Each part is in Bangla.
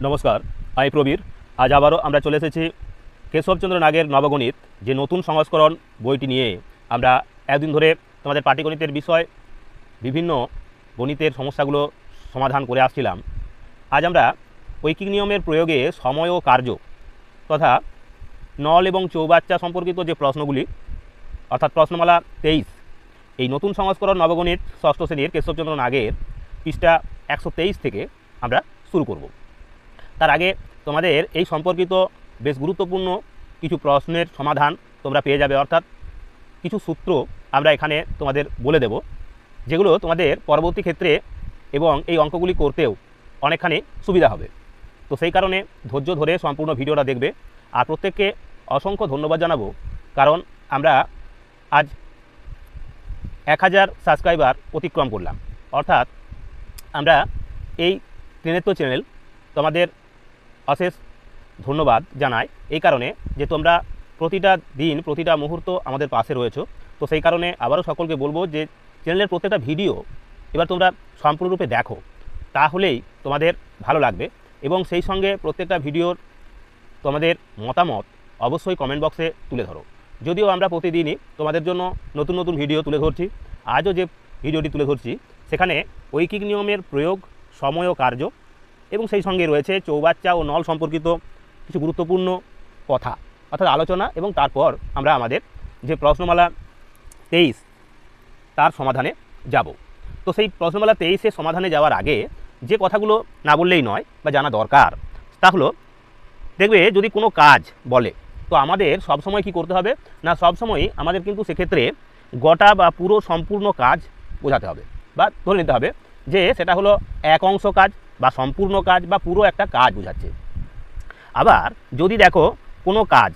নমস্কার, আমি প্রবীর। আজ আবারও আমরা চলে এসেছি কেশবচন্দ্র নাগের নবগণিত যে নতুন সংস্করণ বইটি নিয়ে। আমরা একদিন ধরে তোমাদের পাটিগণিতের বিষয় বিভিন্ন গণিতের সমস্যাগুলো সমাধান করে আসছিলাম। আজ আমরা ঐকিক নিয়মের প্রয়োগে সময় ও কার্য তথা নল এবং চৌবাচ্চা সম্পর্কিত যে প্রশ্নগুলি অর্থাৎ প্রশ্নমালা 23 এই নতুন সংস্করণ নবগণিত ষষ্ঠ শ্রেণীর কেশবচন্দ্র নাগের পৃষ্ঠা 123 থেকে আমরা শুরু করব। তার আগে তোমাদের এই সম্পর্কিত বেশ গুরুত্বপূর্ণ কিছু প্রশ্নের সমাধান তোমরা পেয়ে যাবে, অর্থাৎ কিছু সূত্র আমরা এখানে তোমাদের বলে দেব, যেগুলো তোমাদের পরবর্তী ক্ষেত্রে এবং এই অঙ্কগুলি করতেও অনেকখানি সুবিধা হবে। তো সেই কারণে ধৈর্য ধরে সম্পূর্ণ ভিডিওটা দেখবে। আর প্রত্যেককে অসংখ্য ধন্যবাদ জানাবো, কারণ আমরা আজ 1000 সাবস্ক্রাইবার অতিক্রম করলাম। অর্থাৎ আমরা এই ত্রিনেত্র চ্যানেল তোমাদের অশেষ ধন্যবাদ জানাই এই কারণে যে তোমরা প্রতিটা দিন প্রতিটা মুহূর্ত আমাদের পাশে রয়েছো। তো সেই কারণে আবারও সকলকে বলবো যে চ্যানেলের প্রত্যেকটা ভিডিও এবার তোমরা সম্পূর্ণরূপে দেখো, তাহলেই তোমাদের ভালো লাগবে। এবং সেই সঙ্গে প্রত্যেকটা ভিডিওর তোমাদের মতামত অবশ্যই কমেন্ট বক্সে তুলে ধরো। যদিও আমরা প্রতিদিনই তোমাদের জন্য নতুন নতুন ভিডিও তুলে ধরছি, আজও যে ভিডিওটি তুলে ধরছি সেখানে ঐকিক নিয়মের প্রয়োগ, সময় ও কার্য এবং সেই সঙ্গে রয়েছে চৌবাচ্চা ও নল সম্পর্কিত কিছু গুরুত্বপূর্ণ কথা অর্থাৎ আলোচনা, এবং তারপর আমরা আমাদের যে প্রশ্নমালা 23 তার সমাধানে যাব। তো সেই প্রশ্নমালা 23-এর সমাধানে যাওয়ার আগে যে কথাগুলো না বললেই নয় বা জানা দরকার, তা হলো দেখবে যদি কোনো কাজ বলে তো আমাদের সবসময় কি করতে হবে না, সবসময়ই আমাদের কিন্তু সেক্ষেত্রে গোটা বা পুরো সম্পূর্ণ কাজ বোঝাতে হবে বা ধরে নিতে হবে যে সেটা হলো এক অংশ কাজ বা সম্পূর্ণ কাজ বা পুরো একটা কাজ বোঝাচ্ছে। আবার যদি দেখো কোনো কাজ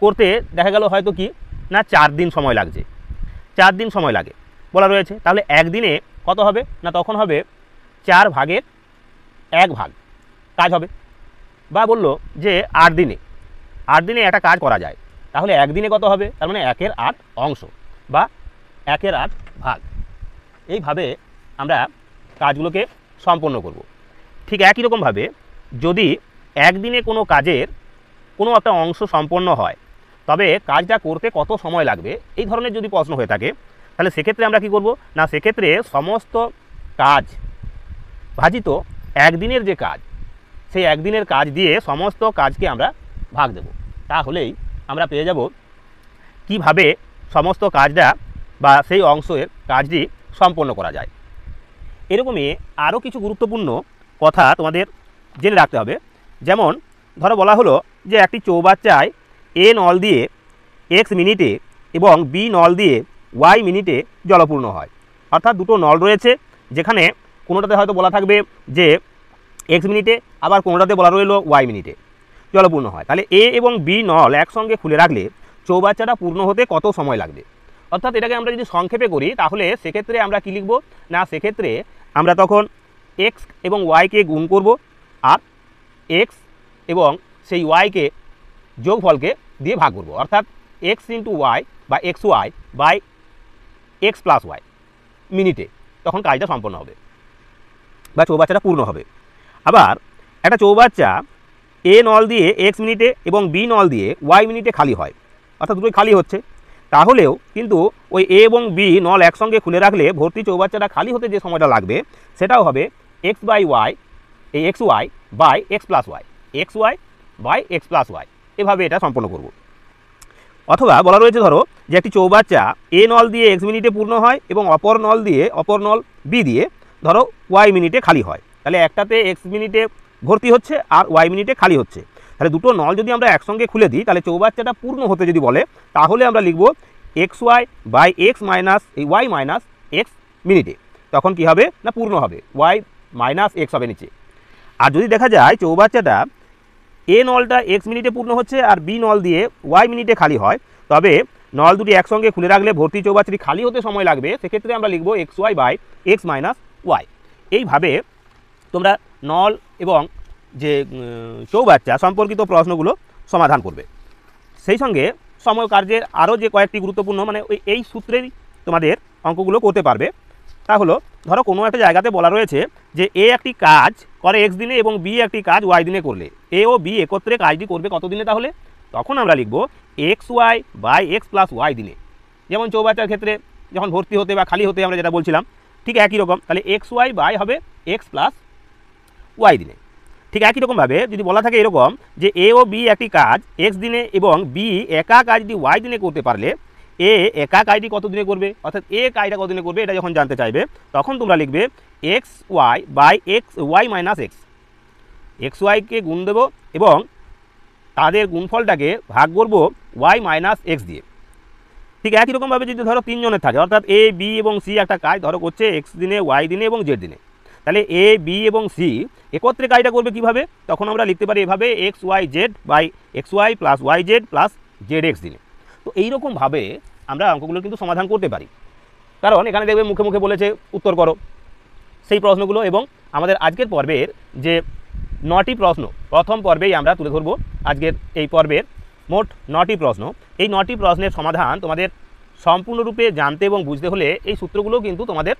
করতে দেখা গেল হয়তো কি না 4 দিন সময় লাগছে, 4 দিন সময় লাগে বলা রয়েছে, তাহলে একদিনে কত হবে না, তখন হবে 4 ভাগের 1 ভাগ কাজ হবে। বা বললো যে 8 দিনে একটা কাজ করা যায়, তাহলে একদিনে কত হবে, তার মানে 1/8 অংশ বা 1/8 ভাগ। এইভাবে আমরা কাজগুলোকে সম্পন্ন করব। ঠিক একই রকমভাবে যদি একদিনে কোনো কাজের কোনো একটা অংশ সম্পন্ন হয়, তবে কাজটা করতে কত সময় লাগবে এই ধরনের যদি প্রশ্ন হয়ে থাকে, তাহলে সেক্ষেত্রে আমরা কি করব না, সেক্ষেত্রে সমস্ত কাজ ভাজিত একদিনের যে কাজ, সেই একদিনের কাজ দিয়ে সমস্ত কাজকে আমরা ভাগ দেব। তাহলেই আমরা পেয়ে যাব কিভাবে সমস্ত কাজটা বা সেই অংশের কাজটি সম্পন্ন করা যায়। এরকমই আরও কিছু গুরুত্বপূর্ণ কথা তোমাদের জেনে রাখতে হবে। যেমন ধরো বলা হলো যে একটি চৌবাচ্চায় এ নল দিয়ে এক্স মিনিটে এবং বি নল দিয়ে ওয়াই মিনিটে জলপূর্ণ হয়। অর্থাৎ দুটো নল রয়েছে, যেখানে কোনোটাতে হয়তো বলা থাকবে যে এক্স মিনিটে, আবার কোনোটাতে বলা রইল ওয়াই মিনিটে জলপূর্ণ হয়। তাহলে এ এবং বি নল একসঙ্গে খুলে রাখলে চৌবাচ্চাটা পূর্ণ হতে কত সময় লাগবে। অর্থাৎ এটাকে আমরা যদি সংক্ষেপে করি তাহলে সেক্ষেত্রে আমরা কী লিখব না, সেক্ষেত্রে আমরা তখন এক্স এবং ওয়াইকে গুণ করব, আর এক্স এবং সেই ওয়াইকে যোগফলকে দিয়ে ভাগ করব। অর্থাৎ এক্স ইন্টু ওয়াই বা x Y by x plus y মিনিটে তখন কাজটা সম্পন্ন হবে বা চৌবাচ্চাটা পূর্ণ হবে। আবার একটা চৌবাচ্চা এ নল দিয়ে এক্স মিনিটে এবং বি নল দিয়ে ওয়াই মিনিটে খালি হয়, অর্থাৎ দুটোই খালি হচ্ছে, তাহলেও কিন্তু ওই এ এবং বি নল একসঙ্গে খুলে রাখলে ভর্তি চৌবাচ্চাটা খালি হতে যে সময়টা লাগবে সেটাও হবে এক্স বাই ওয়াই, এই x Y by x plus y, x Y by x plus y, এভাবে এটা সম্পন্ন করব। অথবা বলা রয়েছে ধরো যে একটি চৌবাচ্চা এ নল দিয়ে এক্স মিনিটে পূর্ণ হয় এবং অপর নল বি দিয়ে ধরো ওয়াই মিনিটে খালি হয়। তাহলে একটাতে এক্স মিনিটে ভর্তি হচ্ছে আর ওয়াই মিনিটে খালি হচ্ছে, তাহলে দুটো নল যদি আমরা একসঙ্গে খুলে দিই তাহলে চৌবাচ্চাটা পূর্ণ হতে যদি বলে তাহলে আমরা লিখব x Y by x minus এই ওয়াই মাইনাস এক্স মিনিটে। তখন কি হবে না, পূর্ণ হবে, ওয়াই মাইনাস এক্স হবে নিচে। আর যদি দেখা যায় চৌবাচ্চাটা এ নলটা এক্স মিনিটে পূর্ণ হচ্ছে আর বি নল দিয়ে ওয়াই মিনিটে খালি হয়, তবে নল দুটি একসঙ্গে খুলে রাখলে ভর্তি চৌবাচ্চাটি খালি হতে সময় লাগবে, সেক্ষেত্রে আমরা লিখব x Y by x minus y. এইভাবে তোমরা নল এবং যে চৌবাচ্চা সম্পর্কিত প্রশ্নগুলো সমাধান করবে। সেই সঙ্গে সময় কার্যের আরও যে কয়েকটি গুরুত্বপূর্ণ মানে এই সূত্রেরই তোমাদের অঙ্কগুলো করতে পারবে। তা হলো ধরো কোনো একটা জায়গাতে বলা রয়েছে যে এ একটি কাজ করে এক্স দিনে এবং বি একটি কাজ ওয়াই দিনে করলে এ ও বি একত্রে কাজটি করবে কত দিনে, তাহলে তখন আমরা লিখব x Y by x plus y দিনে। যেমন চৌবাচ্চার ক্ষেত্রে যখন ভর্তি হতে বা খালি হতে আমরা যেটা বলছিলাম, ঠিক একই রকম, তাহলে এক্স ওয়াই বাই হবে এক্স প্লাস ওয়াই দিনে। ঠিক একই রকমভাবে যদি বলা থাকে এরকম যে এ ও বি একটি কাজ এক্স দিনে এবং বি একা কাজটি ওয়াই দিনে করতে পারলে এ একা কাজটি কত দিনে করবে, অর্থাৎ এ কাজটা কত দিনে করবে, এটা যখন জানতে চাইবে তখন তোমরা লিখবে X Y by x Y minus X. X ওয়াইকে গুণ দেবো এবং তাদের গুণফলটাকে ভাগ করব ওয়াই মাইনাস এক্স দিয়ে। ঠিক একই রকমভাবে যদি ধরো তিনজনের থাকে, অর্থাৎ এ বি এবং সি একটা কাজ ধরো করছে এক্স দিনে ওয়াই দিনে এবং জেড দিনে, তাহলে এ বি এবং সি একত্রে কাজটা করবে কিভাবে, তখন আমরা লিখতে পারি এভাবে x y z by x y plus y z plus z x দিনে। তো এইরকমভাবে আমরা অঙ্কগুলো কিন্তু সমাধান করতে পারি, কারণ এখানে দেখবে মুখে মুখে বলেছে উত্তর করো সেই প্রশ্নগুলো। এবং আমাদের আজকের পর্বের যে 9টি প্রশ্ন প্রথম পর্বেই আমরা তুলে ধরবো। আজকের এই পর্বের মোট 9টি প্রশ্ন, এই 9টি প্রশ্নের সমাধান তোমাদের সম্পূর্ণরূপে জানতে এবং বুঝতে হলে এই সূত্রগুলো কিন্তু তোমাদের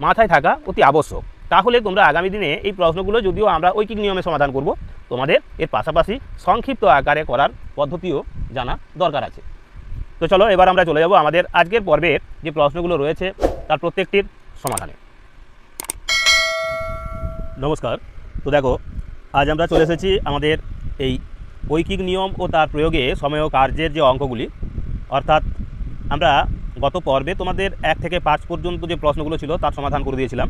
মাথায় থাকা অতি আবশ্যক। তাহলে তোমরা আগামী দিনে এই প্রশ্নগুলো যদিও আমরা ঐকিক নিয়মে সমাধান করব, তোমাদের এর পাশাপাশি সংক্ষিপ্ত আকারে করার পদ্ধতিও জানা দরকার আছে। তো চলো এবার আমরা চলে যাব আমাদের আজকের পর্বের যে প্রশ্নগুলো রয়েছে তার প্রত্যেকটির সমাধানে। নমস্কার। তো দেখো, আজ আমরা চলে এসেছি আমাদের এই ঐকিক নিয়ম ও তার প্রয়োগে সময় ও কার্যের যে অঙ্কগুলি, অর্থাৎ আমরা গত পর্বে তোমাদের 1 থেকে 5 পর্যন্ত যে প্রশ্নগুলো ছিল তার সমাধান করে দিয়েছিলাম।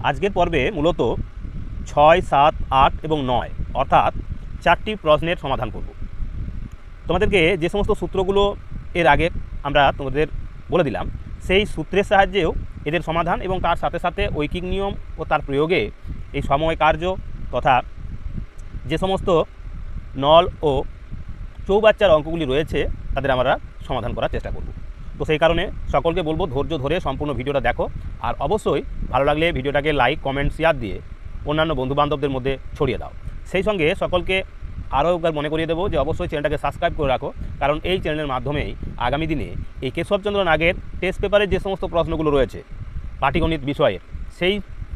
আজকের পর্বে মূলত 6, 7, 8 এবং 9 অর্থাৎ 4টি প্রশ্নের সমাধান করব। তোমাদেরকে যে সমস্ত সূত্রগুলো এর আগে আমরা তোমাদের বলে দিলাম সেই সূত্রের সাহায্যেও এদের সমাধান এবং তার সাথে সাথে ঐকিক নিয়ম ও তার প্রয়োগে এই সময় কার্য তথা যে সমস্ত নল ও চৌবাচ্চার অঙ্কগুলি রয়েছে তাদের আমরা সমাধান করার চেষ্টা করব। তো সেই কারণে সকলকে বলবো ধৈর্য ধরে সম্পূর্ণ ভিডিওটা দেখো, আর অবশ্যই ভালো লাগলে ভিডিওটাকে লাইক কমেন্ট শেয়ার দিয়ে অন্যান্য বন্ধুবান্ধবদের মধ্যে ছড়িয়ে দাও। সেই সঙ্গে সকলকে আরও একবার মনে করিয়ে দেবো যে অবশ্যই চ্যানেলটাকে সাবস্ক্রাইব করে রাখো, কারণ এই চ্যানেলের মাধ্যমেই আগামী দিনে এই কেশবচন্দ্র নাগের টেস্ট পেপারের যে সমস্ত প্রশ্নগুলো রয়েছে পাটিগণিত বিষয়ের, সেই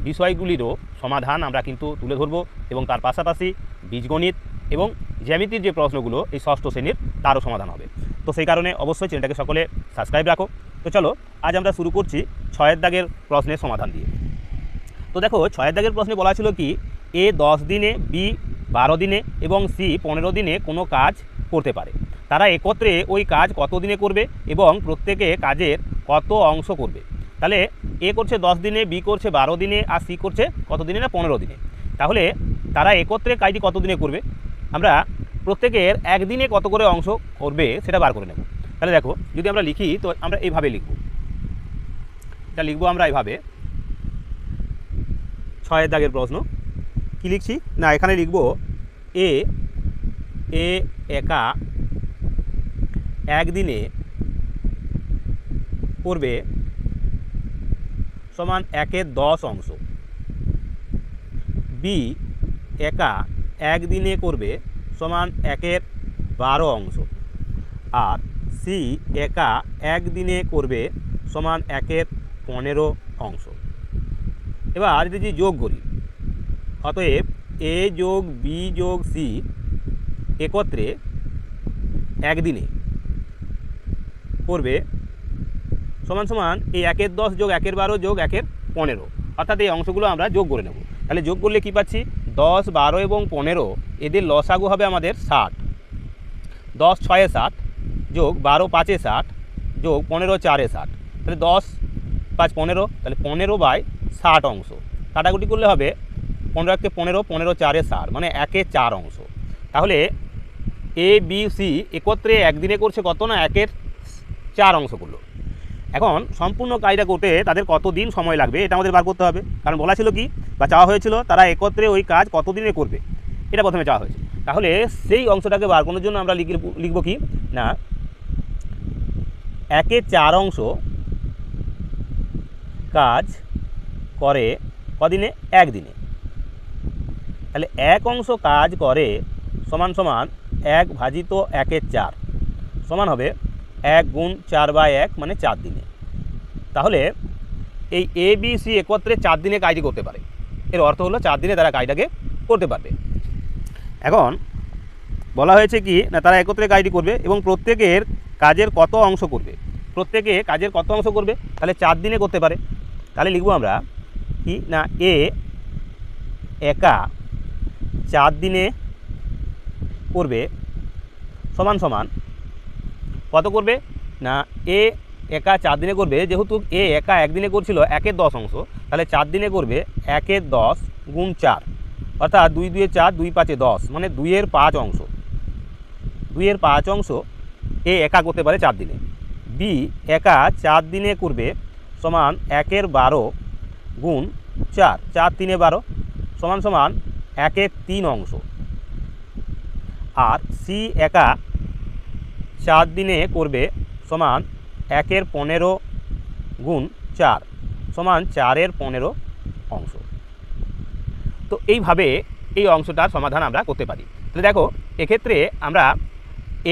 বিষয়গুলিরও সমাধান আমরা কিন্তু তুলে ধরবো এবং তার পাশাপাশি বীজগণিত এবং জ্যামিতির যে প্রশ্নগুলো এই 6ষ্ঠ শ্রেণীর তারও সমাধান হবে। তো সেই কারণে অবশ্যই চ্যানেলটাকে সকলে সাবস্ক্রাইব রাখো। তো চলো আজ আমরা শুরু করছি 6 দাগের প্রশ্নের সমাধান দিয়ে। তো দেখো 6 দাগের প্রশ্নে বলা ছিল কি এ 10 দিনে, বি 12 দিনে এবং সি 15 দিনে কোনো কাজ করতে পারে। তারা একত্রে ওই কাজ কত দিনে করবে এবং প্রত্যেকে কাজের কত অংশ করবে। তাহলে এ করছে 10 দিনে, বি করছে 12 দিনে আর সি করছে কত দিনে না 15 দিনে। তাহলে তারা একত্রে কাজটি কত দিনে করবে, আমরা প্রত্যেকের একদিনে কত করে অংশ করবে সেটা বার করে নেব। তাহলে দেখো যদি আমরা লিখি তো আমরা এইভাবে লিখব, এটা লিখবো আমরা এইভাবে। 6 দাগের প্রশ্ন কি লিখছি না, এখানে লিখব এ একা একদিনে করবে সমান 1/10 অংশ, বি একা একদিনে করবে সমান 1/12 অংশ, আর সি একা একদিনে করবে সমান 1/15 অংশ। এবার যদি যোগ করি, অতএব এ যোগ বি যোগ সি একত্রে একদিনে করবে সমান সমান এই 1/10 যোগ 1/12 যোগ 1/15, অর্থাৎ এই অংশগুলো আমরা যোগ করে নেব। তাহলে যোগ করলে কি পাচ্ছি 10, 12 এবং 15 এদের লসাগু হবে আমাদের 60। 10 6 60 যোগ 12 5 60 যোগ 15 4 60, তাহলে 10 5 15, তাহলে 15/60 অংশ। কাটাকুটি করলে হবে 15 × 15, 15 4 60 মানে 1/4 অংশ। তাহলে এ বি সি একত্রে একদিনে করছে কত না 1/4 অংশ করলো। এখন সম্পূর্ণ কাজটা করতে তাদের কত দিন সময় লাগবে এটা আমাদের বার করতে হবে, কারণ বলা ছিল কি বা চাওয়া হয়েছিল তারা একত্রে ওই কাজ কত দিনে করবে, এটা প্রথমে চাওয়া হয়েছে। তাহলে সেই অংশটাকে বার করার জন্য আমরা লিখব কি না 1/4 অংশ কাজ করে কদিনে, একদিনে। তাহলে 1 অংশ কাজ করে সমান সমান 1/1/4 সমান হবে 1 গুণ 4/1 মানে 4 দিনে। তাহলে এই এ বি সি একত্রে 4 দিনে কাজটি করতে পারে। এর অর্থ হলো 4 দিনে তারা কাজটাকে করতে পারবে। এখন বলা হয়েছে কি না, তারা একত্রে কাজটি করবে এবং প্রত্যেকের কাজের কত অংশ করবে, প্রত্যেকে কাজের কত অংশ করবে, তাহলে 4 দিনে করতে পারে। তাহলে লিখব আমরা কি না, এ একা 4 দিনে করবে সমান সমান কত করবে না, এ একা 4 দিনে করবে, যেহেতু এ একা একদিনে করছিল 1/10 অংশ, তাহলে 4 দিনে করবে 1/10 গুণ 4, অর্থাৎ 2 2 4, 2 5 10, মানে 2/5 অংশ, 2/5 অংশ এ একা করতে পারে 4 দিনে। বি একা 4 দিনে করবে সমান 1/12 গুণ 4, 4 3 12 সমান সমান 1/3 অংশ। আর সি একা 4 দিনে করবে সমান 1/15 গুণ 4 সমান 4/15 অংশ। তো এইভাবে এই অংশটার সমাধান আমরা করতে পারি। তাহলে দেখো এক্ষেত্রে আমরা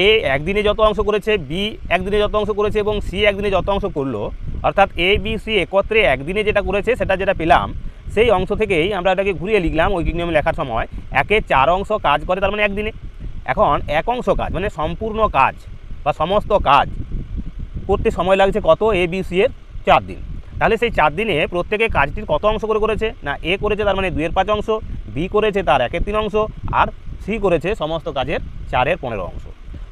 এ একদিনে যত অংশ করেছে, বি একদিনে যত অংশ করেছে এবং সি একদিনে যত অংশ করলো, অর্থাৎ এ বি সি একত্রে একদিনে যেটা করেছে সেটা যেটা পেলাম, সেই অংশ থেকেই আমরা এটাকে ঘুরিয়ে লিখলাম ঐকিক নিয়মে লেখার সময় 1/4 অংশ কাজ করে, তার মানে একদিনে। এখন 1 অংশ কাজ মানে সম্পূর্ণ কাজ বা সমস্ত কাজ করতে সময় লাগছে কত, এ বি সি এর 4 দিন। তাহলে সেই 4 দিনে প্রত্যেকে কাজটির কত অংশ করে করেছে না, এ করেছে তার মানে 2/5 অংশ, বি করেছে তার 1/3 অংশ, আর সি করেছে সমস্ত কাজের 4/15 অংশ।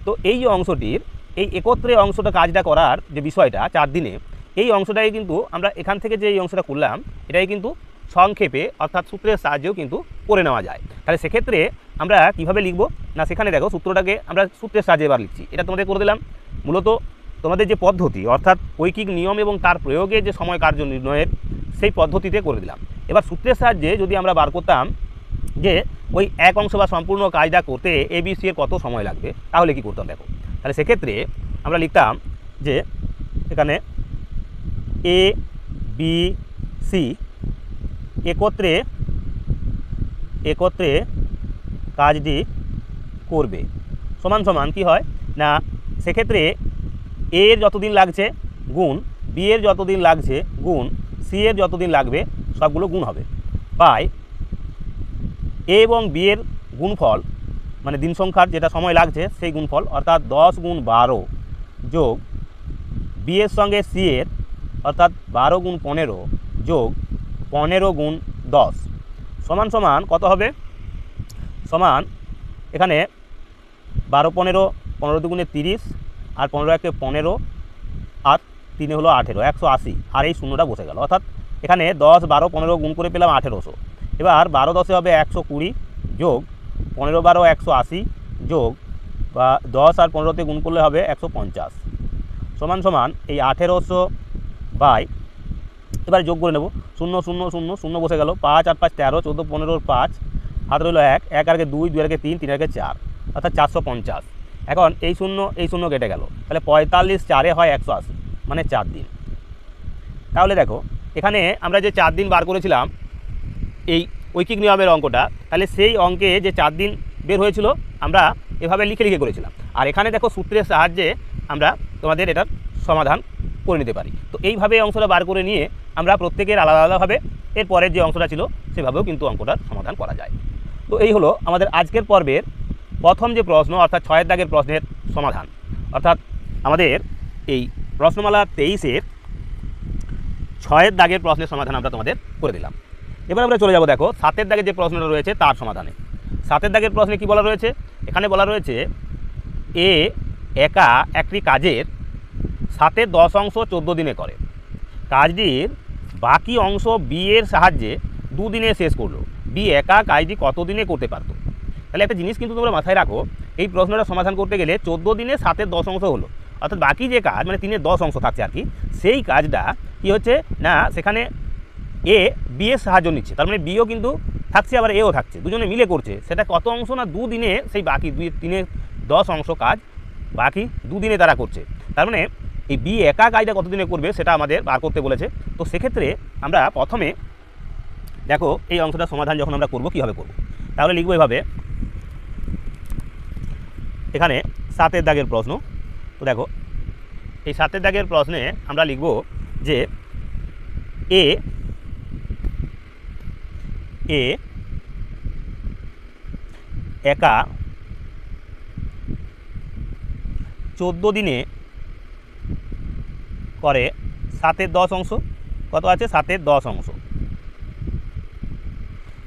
তো এই যে অংশটির এই একত্রে অংশটা কাজটা করার যে বিষয়টা 4 দিনে, এই অংশটাই কিন্তু আমরা এখান থেকে যে এই অংশটা করলাম এটাই কিন্তু সংক্ষেপে অর্থাৎ সূত্রের সাহায্যেও কিন্তু করে নেওয়া যায়। তাহলে সেক্ষেত্রে আমরা কিভাবে লিখব না, সেখানে দেখো সূত্রটাকে আমরা সূত্রের সাহায্যে এবার লিখছি। এটা তোমাদের করে দিলাম। মূলত তোমাদের যে পদ্ধতি অর্থাৎ ঐকিক নিয়ম এবং তার প্রয়োগে যে সময় কার্য নির্ণয়ের সেই পদ্ধতিতে করে দিলাম। এবার সূত্রের সাহায্যে যদি আমরা বার করতাম যে ওই 1 অংশ বা সম্পূর্ণ কাজটা করতে এ বি সি এর কত সময় লাগবে, তাহলে কি করতাম দেখো। তাহলে সেক্ষেত্রে আমরা লিখতাম যে এখানে এ বি সি একত্রে কাজটি করবে সমান সমান কি হয় না, সেক্ষেত্রে এ এর যতদিন লাগছে গুণ বি এর যতদিন লাগছে গুণ সি এর যতদিন লাগবে সবগুলো গুণ হবে, বাই এ এবং বি এর গুণফল মানে দিন সংখ্যার যেটা সময় লাগছে সেই গুণফল, অর্থাৎ 10 গুণ 12 যোগ বি এর সঙ্গে সি এর অর্থাৎ 12 গুণ 15 যোগ 15 গুণ 10 সমান সমান কত হবে, সমান এখানে 12 15 15 দুগুণে 30 আর 15 একে 15 আর 3 হলো 18 180, আর এই শূন্যটা বসে গেল, অর্থাৎ এখানে 10 12 15 গুণ করে পেলাম 1800। এবার 12 10 হবে 120 যোগ 15 12 180 যোগ বা 10 আর 15তে গুণ করলে হবে 150 সমান সমান এই 1800 বাই, এবার যোগ করে নেব 0 0 0 0 বসে গেল, 5 আর 5 13 14 15 5 হাত রইল 1 1 আর 2 2 আর 3 3 আর 4 অর্থাৎ 450। এখন এই শূন্য কেটে গেল, তাহলে 45 4 হয় 180 মানে 4 দিন। তাহলে দেখো এখানে আমরা যে 4 দিন বার করেছিলাম এই ঐকিক নিয়মের অঙ্কটা, তাহলে সেই অঙ্কে যে 4 দিন বের হয়েছিল আমরা এভাবে লিখে লিখে করেছিলাম, আর এখানে দেখো সূত্রের সাহায্যে আমরা তোমাদের এটার সমাধান করে নিতে পারি। তো এইভাবে অংশটা বার করে নিয়ে আমরা প্রত্যেকের আলাদা আলাদাভাবে এর পরের যে অংশটা ছিল সেভাবেও কিন্তু অঙ্কটার সমাধান করা যায়। তো এই হলো আমাদের আজকের পর্বের প্রথম যে প্রশ্ন অর্থাৎ 6 দাগের প্রশ্নের সমাধান, অর্থাৎ আমাদের এই প্রশ্নমালা 23-এর 6 দাগের প্রশ্নের সমাধান আমরা তোমাদের করে দিলাম। এবার আমরা চলে যাব দেখো 7 দাগের যে প্রশ্নটা রয়েছে তার সমাধানে। 7 দাগের প্রশ্নে কি বলা রয়েছে, এখানে বলা রয়েছে এ একা একটি কাজের 7/10 অংশ 14 দিনে করে, কাজটির বাকি অংশ বি এর সাহায্যে 2 দিনে শেষ করলো, বি একা কাজটি কত দিনে করতে পারতো। তাহলে একটা জিনিস কিন্তু তোমরা মাথায় রাখো, এই প্রশ্নটা সমাধান করতে গেলে 14 দিনে 7/10 অংশ হলো, অর্থাৎ বাকি যে কাজ মানে 3/10 অংশ থাকছে আর কি, সেই কাজটা কি হচ্ছে না সেখানে এ বি এর সাহায্য নিচ্ছে, তার মানে বিও কিন্তু থাকছে আবার এও থাকছে, দুজনে মিলে করছে, সেটা কত অংশ না 2 দিনে সেই বাকি 2-3/10 অংশ কাজ বাকি 2 দিনে তারা করছে। তার মানে এই বি একা কাজটা কত দিনে করবে সেটা আমাদের বার করতে বলেছে। তো সেক্ষেত্রে আমরা প্রথমে দেখো এই অংশটা সমাধান যখন আমরা করব কীভাবে করব, তাহলে লিখবো এভাবে, এখানে 7 দাগের প্রশ্ন। তো দেখো এই 7 দাগের প্রশ্নে আমরা লিখব যে এ একা 14 দিনে করে 7-এর 10 অংশ। কত আছে? 7-এর 10 অংশ।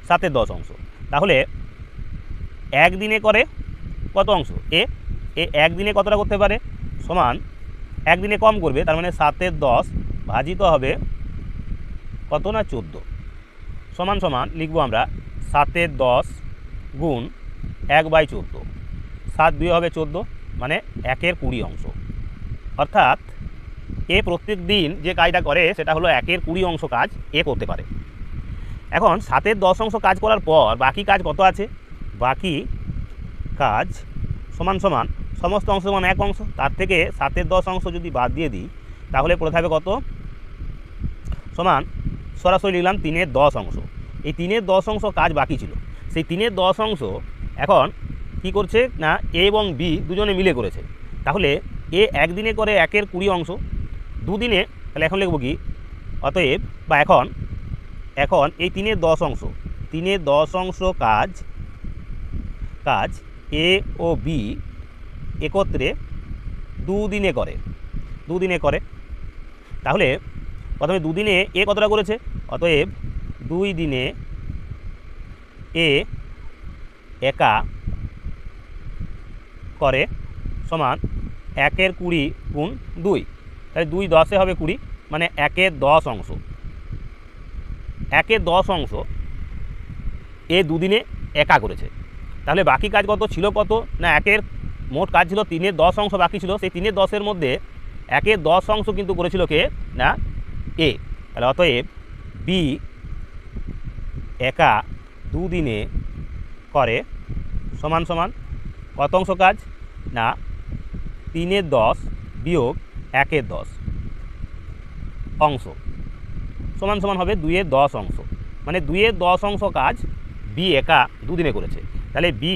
7-এর 10 অংশ। তাহলে একদিনে করে কত অংশ? এ একদিনে কতটা করতে পারে? সমান একদিনে কম করবে, তার মানে 7-এর 10 ভাজিত হবে কত না 14, সমান সমান লিখবো আমরা 7-এর 10 গুণ 1/14। 7 2 হবে 14, মানে 1-এর 20 অংশ। অর্থাৎ এ প্রত্যেক দিন যে কাজটা করে সেটা হলো 1-এর 20 অংশ কাজ এ করতে পারে। এখন 7-এর 10 অংশ কাজ করার পর বাকি কাজ কত আছে? বাকি কাজ সমান সমান সমস্ত অংশ সমান 1 অংশ, তার থেকে 7-এর 10 অংশ যদি বাদ দিয়ে দিই তাহলে পড়ে থাকবে কত? সমান সরাসরি লিখলাম 3-এর 10 অংশ। এই 3-এর 10 অংশ কাজ বাকি ছিল, সেই 3-এর 10 অংশ এখন কি করছে না এ এবং বি দুজনে মিলে করেছে। তাহলে এ একদিনে করে 1-এর 20 অংশ, দুদিনে, তাহলে এখন লিখব কি? অতএব বা এখন এই 3-এর 10 অংশ, 3-এর 10 অংশ কাজ এ ও বি একত্রে দুদিনে করে। তাহলে প্রথমে দুদিনে এ কতটা করেছে? অতএব 2 দিনে এ একা করে সমান 1-এর 20 গুণ 2, তাহলে 2 10-এ হবে 20, মানে 1-এর 10 অংশ। 1-এর 10 অংশ এ দুদিনে একা করেছে। তাহলে বাকি কাজ কত ছিল? কত না 1-এর মোট কাজ ছিল 3-এর 10 অংশ বাকি ছিল, সেই 3-এর 10-এর মধ্যে 1-এর 10 অংশ কিন্তু করেছিল কে না এ। তাহলে অতএব বি একা দুদিনে করে সমান সমান কত অংশ কাজ না 3-এর 10 বিয়োগ 1-এর 10 অংশ সমান সমান হবে 2-এর 10 অংশ, মানে 2-এর 10 অংশ কাজ বি একা দুদিনে করেছে। তাহলে বি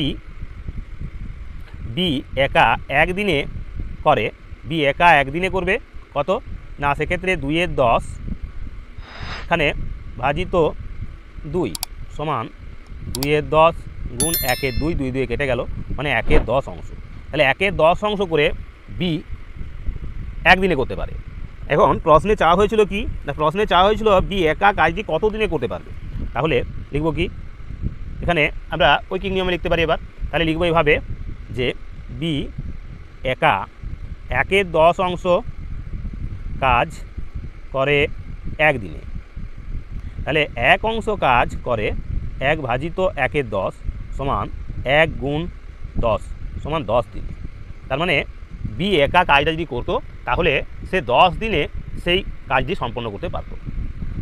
একা একদিনে করে, বি একা একদিনে করবে কত না সেক্ষেত্রে 2-এর 10 এখানে ভাজিত 2 সমান 2-এর 10 গুণ 1-এর 2, 2 2 কেটে গেল, মানে 1-এর 10 অংশ। তাহলে 1-এর 10 অংশ করে বি একদিনে করতে পারে। এখন প্রশ্নে চাওয়া হয়েছিল কি না প্রশ্নে চাওয়া হয়েছিল বি একা কাজটি কত দিনে করতে পারবে। তাহলে লিখব কি? এখানে আমরা ঐকিক নিয়মে লিখতে পারি। এবার তাহলে লিখব এইভাবে যে বি একা 1-এর 10 অংশ কাজ করে একদিনে। তাহলে 1 অংশ কাজ করে 1 ভাজিত 1-এর 10 সমান 1 গুণ 10 সমান 10 দিন। তার মানে বি একা কাজটা যদি করতো তাহলে সে 10 দিনে সেই কাজটি সম্পন্ন করতে পারত।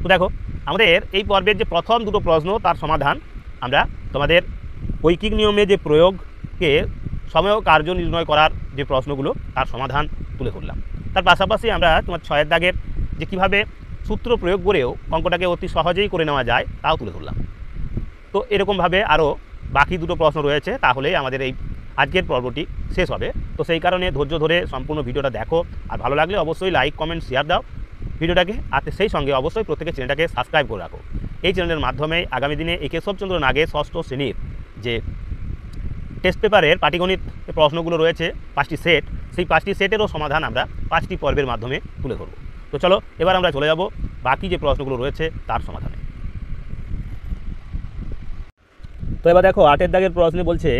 তো দেখো আমাদের এই পর্বের যে প্রথম দুটো প্রশ্ন তার সমাধান আমরা তোমাদের ঐকিক নিয়মে যে প্রয়োগকে সময় ও কার্য নির্ণয় করার যে প্রশ্নগুলো তার সমাধান তুলে ধরলাম। তার পাশাপাশি আমরা তোমার 6-এর দাগের যে কীভাবে সূত্র প্রয়োগ করেও অঙ্কটাকে অতি সহজেই করে নেওয়া যায় তাও তুলে ধরলাম। তো এরকমভাবে আরও বাকি দুটো প্রশ্ন রয়েছে, তাহলেই আমাদের এই আজকের পর্বটি শেষ হবে। তো সেই কারণে ধৈর্য ধরে সম্পূর্ণ ভিডিওটা দেখো, আর ভালো লাগলে অবশ্যই লাইক কমেন্ট শেয়ার দাও ভিডিওটাকে, আর সেই সঙ্গে অবশ্যই প্রত্যেকের চ্যানেলটাকে সাবস্ক্রাইব করে রাখো। এই চ্যানেলের মাধ্যমে আগামী দিনে এই কেশবচন্দ্র নাগের 6ষ্ঠ শ্রেণীর যে টেস্ট পেপারের পাটিগণিত প্রশ্নগুলো রয়েছে 5টি সেট, সেই 5টি সেটেরও সমাধান আমরা 5টি পর্বের মাধ্যমে তুলে ধরব। তো চলো এবার আমরা চলে যাব বাকি যে প্রশ্নগুলো রয়েছে তার সমাধানে। তো এবার দেখো 8-এর দাগের প্রশ্নে বলছে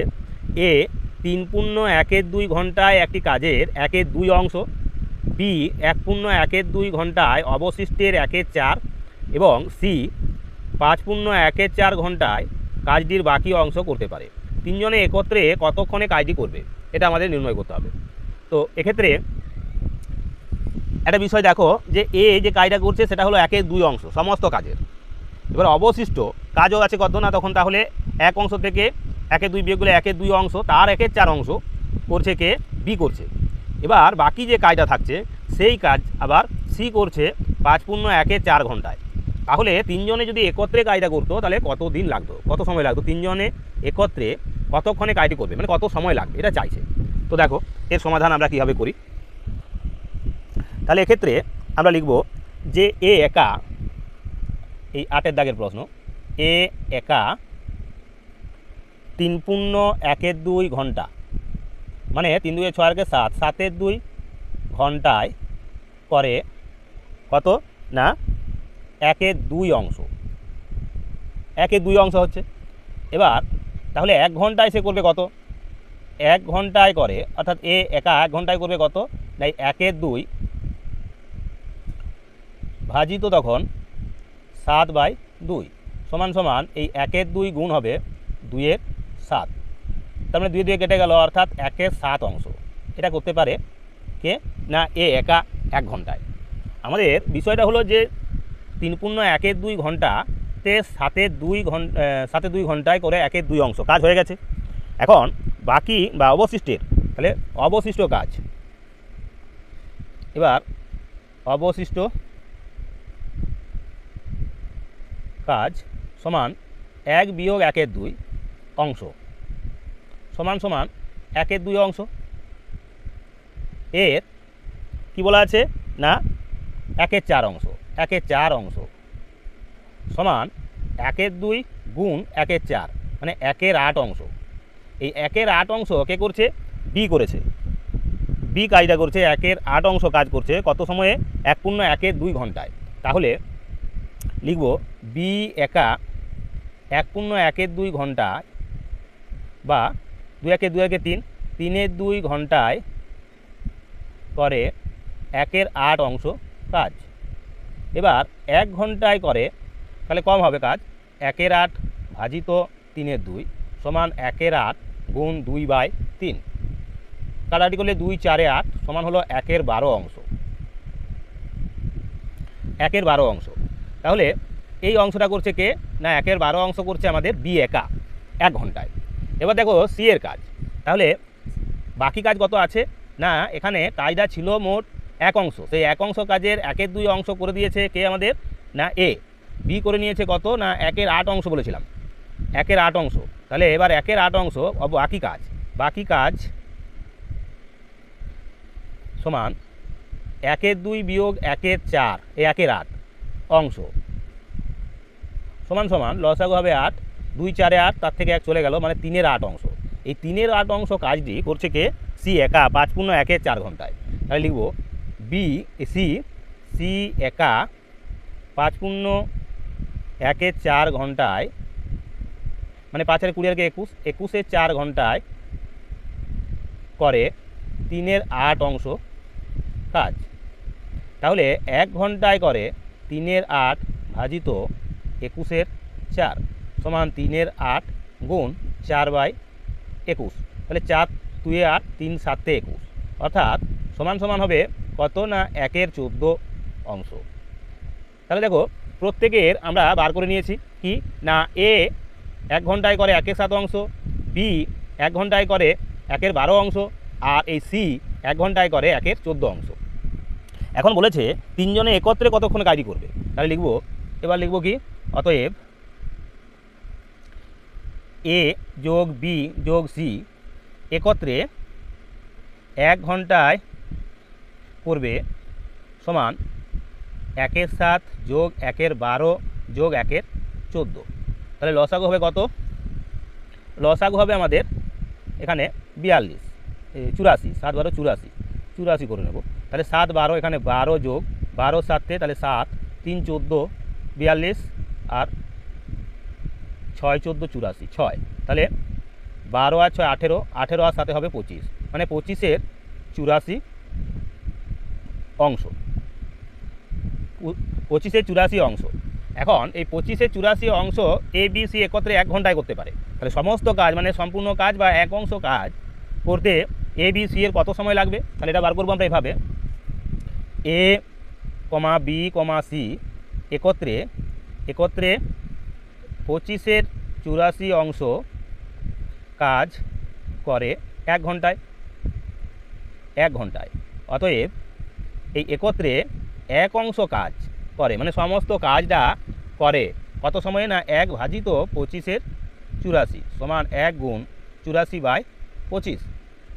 এ 3.1/2 ঘন্টায় একটি কাজের 1/2 অংশ, বি 1.1/2 ঘন্টায় অবশিষ্টের 1/4 এবং সি 5.1/4 ঘন্টায় কাজটির বাকি অংশ করতে পারে। তিনজনে একত্রে কতক্ষণে কাজটি করবে এটা আমাদের নির্ণয় করতে হবে। তো এক্ষেত্রে একটা বিষয় দেখো যে এ যে কাজটা করছে সেটা হলো 1/2 অংশ সমস্ত কাজের। এবার অবশিষ্ট কাজও আছে কত না, তখন তাহলে 1 অংশ থেকে 1/2 বিয়োগ করলে 1/2 অংশ, তার 1/4 অংশ করছে কে বি করছে। এবার বাকি যে কাজটা থাকছে সেই কাজ আবার সি করছে 5.1/4 ঘন্টায়। তাহলে তিনজনে যদি একত্রে কাজটা করতো তাহলে কত দিন লাগতো, কত সময় লাগতো, তিনজনে একত্রে কতক্ষণে কাজটি করবে মানে কত সময় লাগবে এটা চাইছে। তো দেখো এর সমাধান আমরা কীভাবে করি। তাহলে এক্ষেত্রে আমরা লিখব যে এ একা, এই 8-এর দাগের প্রশ্ন, এ একা 3×1=2 ঘন্টা, মানে 3×2=6 7/2 ঘন্টায় করে কত না 1/2 অংশ, 1/2 অংশ হচ্ছে। এবার তাহলে 1 ঘন্টায় সে করবে কত, 1 ঘন্টায় করে, অর্থাৎ এ একা 1 ঘন্টায় করবে কত না 1/2 ভাজিত তখন 7/2 সমান সমান এই 1/2 গুণ হবে 2/7, তার মানে 2 দিয়ে কেটে গেল, অর্থাৎ 1/7 অংশ। এটা করতে পারে কে না এ একা 1 ঘন্টায়। আমাদের বিষয়টা হলো যে 3×1=2 ঘন্টাতে 7/2 ঘন্টায় করে 1/2 অংশ কাজ হয়ে গেছে। এখন বাকি বা অবশিষ্টের, তাহলে অবশিষ্ট কাজ, এবার অবশিষ্ট কাজ সমান 1 - 1/2 অংশ সমান সমান 1/2 অংশ। এর কি বলা আছে না 1/4 অংশ, 1/4 অংশ সমান 1/2 গুণ 1/4 মানে 1/8 অংশ। এই 1/8 অংশ কে করছে, বি করেছে, বি কাজটা করছে, 1/8 অংশ কাজ করছে কত সময়ে 1×1=2 ঘন্টায়। তাহলে লিখব বি একা 1×1=2 ঘন্টায় বা 2×2=3 3/2 ঘন্টায় করে 1/8 অংশ কাজ। এবার 1 ঘন্টায় করে, তাহলে কম হবে কাজ, 1/8 ভাজিত 3/2 সমান 1/8 গুণ 2/3, কাটাকাটি করলে 2 × 4 = 8 সমান হলো 1/12 অংশ, 1/12 অংশ। তাহলে এই অংশটা করছে কে না 1/12 অংশ করছে আমাদের বি একা 1 ঘন্টায়। এবার দেখো সি এর কাজ, তাহলে বাকি কাজ কত আছে না এখানে কাজটা ছিল মোট 1 অংশ, সেই 1 অংশ কাজের 1/2 অংশ করে দিয়েছে কে আমাদের না এ, বি করে নিয়েছে কত না 1/8 অংশ বলেছিলাম, 1/8 অংশ। তাহলে এবার 1/8 অংশ বাকি কাজ সমান 1/2 বিয়োগ 1/4 এই 1/8 অংশ সমান সমান লসাগু হবে 8, 2 × 4 = 8, তার থেকে 1 চলে গেল, মানে 3/8 অংশ। এই 3/8 অংশ কাজটি করছে কে সি একা 5×1=4 ঘন্টায়। তাহলে লিখব বি সি একা 5×1=4 ঘন্টায়, মানে 5×20 = 21, 21/4 ঘন্টায় করে 3/8 অংশ কাজ। তাহলে 1 ঘন্টায় করে 3/8 ভাজিত 21/4 সমান 3/8 গুণ 4/21, তাহলে 4×2=8, 3×7=21, অর্থাৎ সমান সমান হবে কত না 1/14 অংশ। তাহলে দেখো প্রত্যেকের আমরা বার করে নিয়েছি কি না এ 1 ঘন্টায় করে 1/7 অংশ, বি 1 ঘন্টায় করে 1/12 অংশ, আর এই সি 1 ঘন্টায় করে 1/14 অংশ। এখন বলেছে তিনজনে একত্রে কতক্ষণ কাজই করবে, তাহলে এবার লিখব কি অতএব এ যোগ বি যোগ সি একত্রে 1 ঘন্টায় করবে সমান 1/7 যোগ 1/12 যোগ 1/14, তাহলে লসাগু হবে কত, লসাগু হবে আমাদের এখানে 42 84, 7×12 84, 84 করে নেব। তাহলে 7×12 এখানে 12 যোগ 12 7 তাহলে 7, 3 14 42 আর 6 14 84 6, তাহলে 12 আর 6 18, 18 আর 7 হবে 25, মানে 25/84 অংশ, 25/84 অংশ। এখন এই 25/84 অংশ এ বি সি একত্রে 1 ঘন্টায় করতে পারে। তাহলে সমস্ত কাজ মানে সম্পূর্ণ কাজ বা 1 অংশ কাজ করতে এ বি সি এর কত সময় লাগবে, তাহলে এটা বার করবো আমরা এভাবে, এ বি সি একত্রে 25/84 অংশ কাজ করে 1 ঘন্টায়, 1 ঘন্টায়। অতএব এই একত্রে 1 অংশ কাজ করে মানে সমস্ত কাজটা করে কত সময়ে না 1 ভাজিত 25/84 সমান 1 গুণ 84/25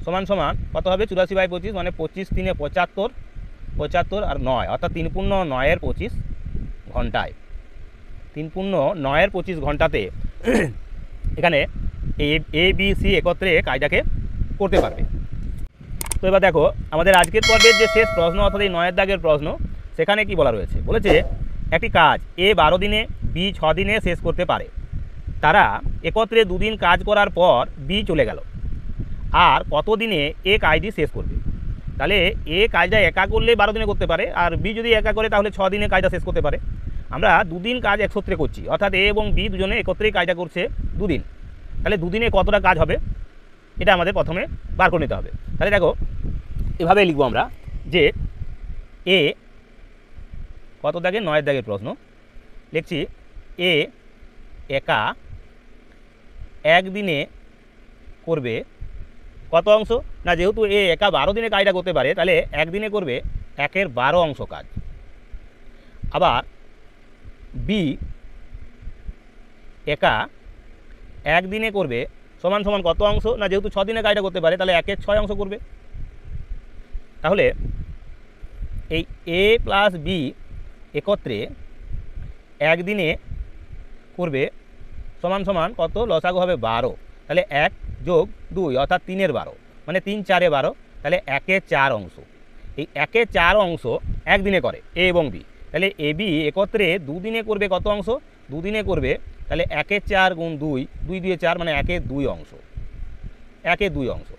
সমান সমান কত হবে 84/25, মানে 25 3 75 আর 9, অর্থাৎ 3×9=25 ঘন্টায়, 3×9 = 25 ঘন্টাতে এখানে এ বি সি একত্রে কাজটাকে করতে পারবে। তো এবার দেখো আমাদের আজকের পর্বের যে শেষ প্রশ্ন অর্থাৎ এই 9 দাগের প্রশ্ন, সেখানে কি বলা রয়েছে, বলেছে একটি কাজ এ 12 দিনে বি 6 দিনে শেষ করতে পারে। তারা একত্রে 2 দিন কাজ করার পর বি চলে গেল, আর কত দিনে এ কাজটি শেষ করবে? তাহলে এ কাজটা একা করলে 12 দিনে করতে পারে, আর বি যদি একা করে তাহলে 6 দিনে কাজটা শেষ করতে পারে। আমরা 2 দিন কাজ একসূত্রে করছি, অর্থাৎ এ এবং বি দুজনে একত্রেই কাজটা করছে 2 দিন। তাহলে 2 দিনে কতটা কাজ হবে এটা আমাদের প্রথমে বার করে নিতে হবে। তাহলে দেখো এভাবে লিখবো আমরা যে এ কত দাগে 9 দাগের প্রশ্ন লিখছি, এ একা একদিনে করবে কত অংশ না, যেহেতু এ একা 12 দিনে কাজটা করতে পারে তাহলে একদিনে করবে 1/12 অংশ কাজ। আবার বি একা একদিনে করবে সমান সমান কত অংশ না, যেহেতু 6 দিনে কাজটা করতে পারে তাহলে 1/6 অংশ করবে। তাহলে এই এ প্লাস বি একত্রে একদিনে করবে সমান সমান কত, লসাগু হবে 12। তাহলে 1 + 2 অর্থাৎ 3/12 মানে 3 × 4 = 12, তাহলে 1/4 অংশ। এই 1/4 অংশ একদিনে করে এ এবং বি। তাহলে এ বি একত্রে 2 দিনে করবে কত অংশ, 2 দিনে করবে তাহলে 1/4 × 2, 2 × 2 = 4 মানে 1/2 অংশ। 1/2 অংশ,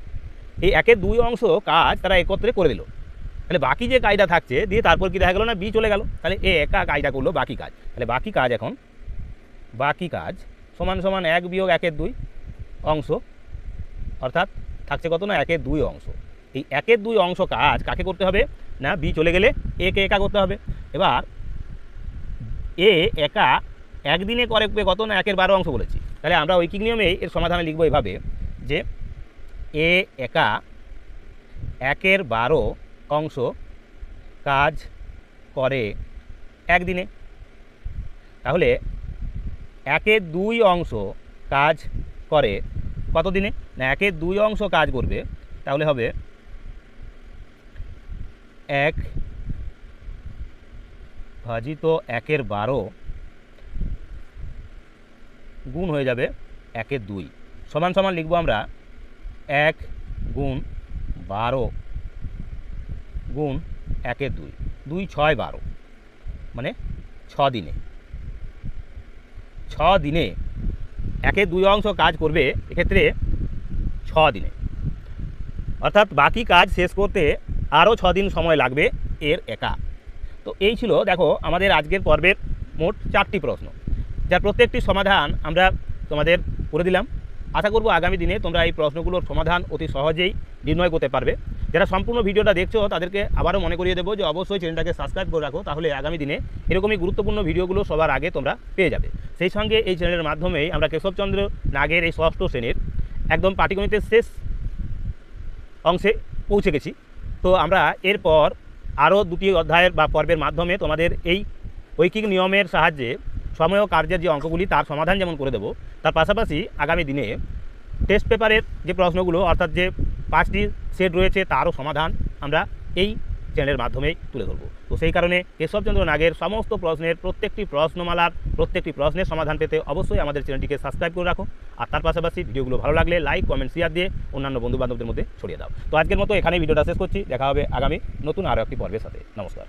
এই 1/2 অংশ কাজ তারা একত্রে করে দিল। তাহলে বাকি যে কাজটা থাকছে দিয়ে তারপর কি দেখা গেল না, বি চলে গেল। তাহলে এ একা কাজটা করলো বাকি কাজ। তাহলে বাকি কাজ এখন বাকি কাজ সমান সমান 1 - 1/2 অংশ, অর্থাৎ থাকছে কত না 1/2 অংশ। এই 1/2 অংশ কাজ কাকে করতে হবে না, বি চলে গেলে এ কে একা করতে হবে। এবার এ একা একদিনে করে কত না 1/12 অংশ বলেছি। তাহলে আমরা ঐকিক নিয়মে এর সমাধানে লিখবো এভাবে যে এ একা 1/12 অংশ কাজ করে একদিনে। তাহলে 1/2 অংশ কাজ করে কত দিনে না, 1/2 অংশ কাজ করবে তাহলে হবে 1/12 গুণ হয়ে যাবে 1/2 সমান সমান লিখবো আমরা 1 × 12 গুণ 1/2, 2 × 6 = 12 মানে 6 দিনে। 6 দিনে 1/2 অংশ কাজ করবে এক্ষেত্রে 6 দিনে, অর্থাৎ বাকি কাজ শেষ করতে আরও 6 দিন সময় লাগবে এর একা। তো এই ছিল দেখো আমাদের আজকের পর্বের মোট 4টি প্রশ্ন, যার প্রত্যেকটি সমাধান আমরা তোমাদের করে দিলাম। আশা করব আগামী দিনে তোমরা এই প্রশ্নগুলোর সমাধান অতি সহজেই নির্ণয় করতে পারবে। যারা সম্পূর্ণ ভিডিওটা দেখছো তাদেরকে আবারও মনে করিয়ে দেবো যে অবশ্যই চ্যানেলটাকে সাবস্ক্রাইব করে রাখো, তাহলে আগামী দিনে এরকমই গুরুত্বপূর্ণ ভিডিওগুলো সবার আগে তোমরা পেয়ে যাবে। সেই সঙ্গে এই চ্যানেলের মাধ্যমেই আমরা কেশবচন্দ্র নাগের এই 6ষ্ঠ শ্রেণীর একদম পাটিগণিতের শেষ অংশে পৌঁছে গেছি। তো আমরা এরপর আরও 2টি অধ্যায়ের বা পর্বের মাধ্যমে তোমাদের এই ঐকিক নিয়মের সাহায্যে সময় ও কার্যের যে অঙ্কগুলি তার সমাধান যেমন করে দেবো, তার পাশাপাশি আগামী দিনে টেস্ট পেপারের যে প্রশ্নগুলো অর্থাৎ যে 5টি সেট রয়েছে তারও সমাধান আমরা এই চ্যানেলের মাধ্যমেই তুলে ধরবো। তো সেই কারণে কেশবচন্দ্র নাগের সমস্ত প্রশ্নের প্রত্যেকটি প্রশ্নমালার প্রত্যেকটি প্রশ্নের সমাধান পেতে অবশ্যই আমাদের চ্যানেলটিকে সাবস্ক্রাইব করে রাখো। আর তার পাশাপাশি ভিডিওগুলো ভালো লাগলে লাইক, কমেন্ট, শেয়ার দিয়ে অন্যান্য বন্ধুবান্ধবদের মধ্যে ছড়িয়ে দাও। তো আজকের মতো এখানেই ভিডিওটা শেষ করছি। দেখা হবে আগামী নতুন আরও একটি পর্বের সাথে। নমস্কার।